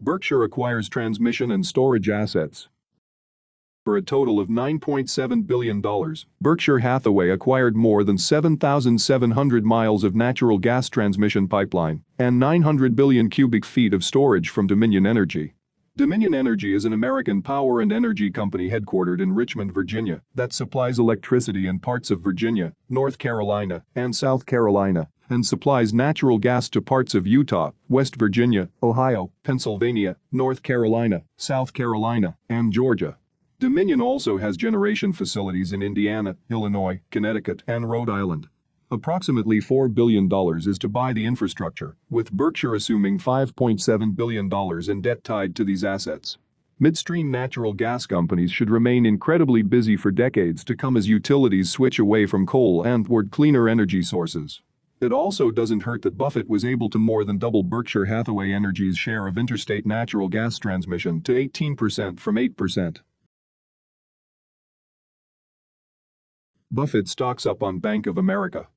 Berkshire acquires transmission and storage assets. For a total of $9.7 billion, Berkshire Hathaway acquired more than 7,700 miles of natural gas transmission pipeline and 900 billion cubic feet of storage from Dominion Energy. Dominion Energy is an American power and energy company headquartered in Richmond, Virginia, that supplies electricity in parts of Virginia, North Carolina, and South Carolina, and supplies natural gas to parts of Utah, West Virginia, Ohio, Pennsylvania, North Carolina, South Carolina, and Georgia. Dominion also has generation facilities in Indiana, Illinois, Connecticut, and Rhode Island. Approximately $4 billion is to buy the infrastructure, with Berkshire assuming $5.7 billion in debt tied to these assets. Midstream natural gas companies should remain incredibly busy for decades to come as utilities switch away from coal and toward cleaner energy sources. It also doesn't hurt that Buffett was able to more than double Berkshire Hathaway Energy's share of interstate natural gas transmission to 18% from 8%. Buffett stocks up on Bank of America.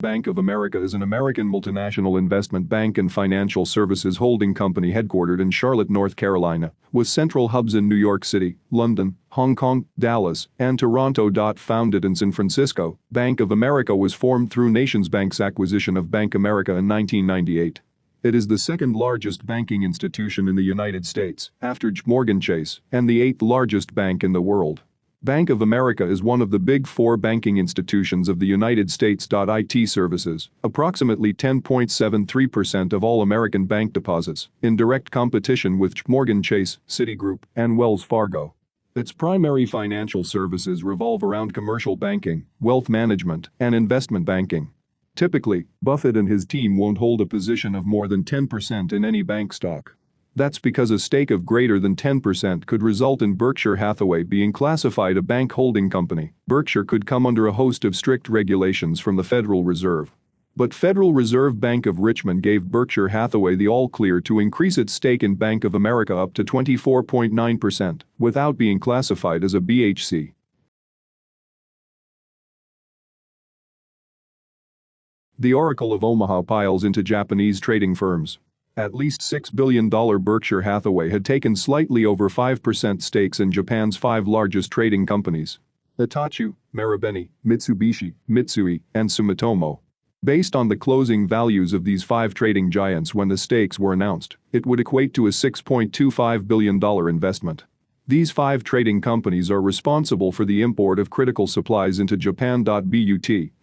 Bank of America is an American multinational investment bank and financial services holding company headquartered in Charlotte, North Carolina, with central hubs in New York City, London, Hong Kong, Dallas, and Toronto. Founded in San Francisco, Bank of America was formed through NationsBank's acquisition of Bank America in 1998. It is the second largest banking institution in the United States, after JP Chase, and the eighth largest bank in the world. Bank of America is one of the big four banking institutions of the United States. IT services, approximately 10.73% of all American bank deposits, in direct competition with JP Chase, Citigroup, and Wells Fargo. Its primary financial services revolve around commercial banking, wealth management, and investment banking. Typically, Buffett and his team won't hold a position of more than 10% in any bank stock. That's because a stake of greater than 10% could result in Berkshire Hathaway being classified a bank holding company. Berkshire could come under a host of strict regulations from the Federal Reserve. But Federal Reserve Bank of Richmond gave Berkshire Hathaway the all-clear to increase its stake in Bank of America up to 24.9%, without being classified as a BHC. The Oracle of Omaha piles into Japanese trading firms. At least $6 billion Berkshire Hathaway had taken slightly over 5% stakes in Japan's five largest trading companies: Hitachi, Marubeni, Mitsubishi, Mitsui, and Sumitomo. Based on the closing values of these five trading giants when the stakes were announced, it would equate to a $6.25 billion investment. These five trading companies are responsible for the import of critical supplies into Japan. But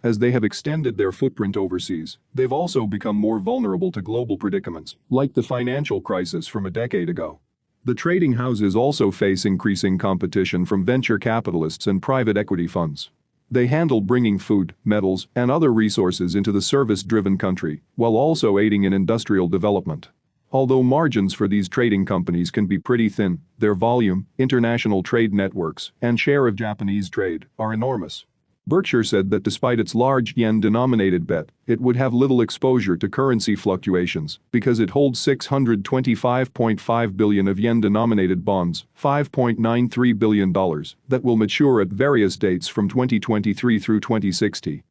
as they have extended their footprint overseas, they've also become more vulnerable to global predicaments, like the financial crisis from a decade ago. The trading houses also face increasing competition from venture capitalists and private equity funds. They handle bringing food, metals, and other resources into the service-driven country, while also aiding in industrial development. Although margins for these trading companies can be pretty thin, their volume, international trade networks, and share of Japanese trade are enormous. Berkshire said that despite its large yen-denominated bet, it would have little exposure to currency fluctuations because it holds $625.5 billion of yen-denominated bonds, $5.93 billion, that will mature at various dates from 2023 through 2060.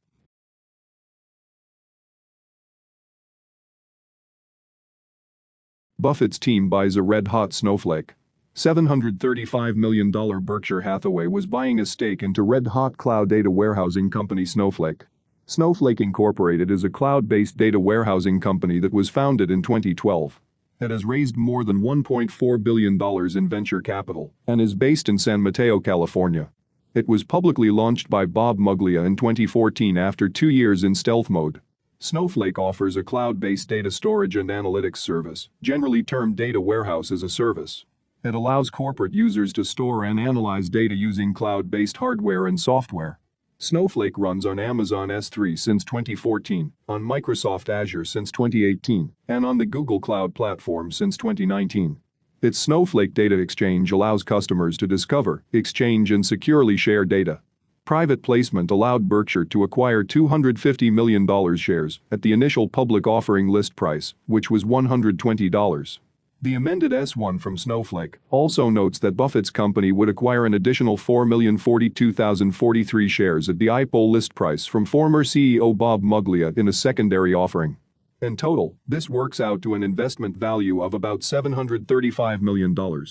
Buffett's team buys a red-hot snowflake. $735 million Berkshire Hathaway was buying a stake into red-hot cloud data warehousing company Snowflake. Snowflake Incorporated is a cloud-based data warehousing company that was founded in 2012. It has raised more than $1.4 billion in venture capital and is based in San Mateo, California. It was publicly launched by Bob Muglia in 2014 after 2 years in stealth mode. Snowflake offers a cloud-based data storage and analytics service, generally termed data warehouse as a service. It allows corporate users to store and analyze data using cloud-based hardware and software. Snowflake runs on Amazon S3 since 2014, on Microsoft Azure since 2018, and on the Google Cloud Platform since 2019. Its Snowflake Data Exchange allows customers to discover, exchange, and securely share data. Private placement allowed Berkshire to acquire $250 million shares at the initial public offering list price, which was $120. The amended S1 from Snowflake also notes that Buffett's company would acquire an additional 4,042,043 shares at the IPO list price from former CEO Bob Muglia in a secondary offering. In total, this works out to an investment value of about $735 million.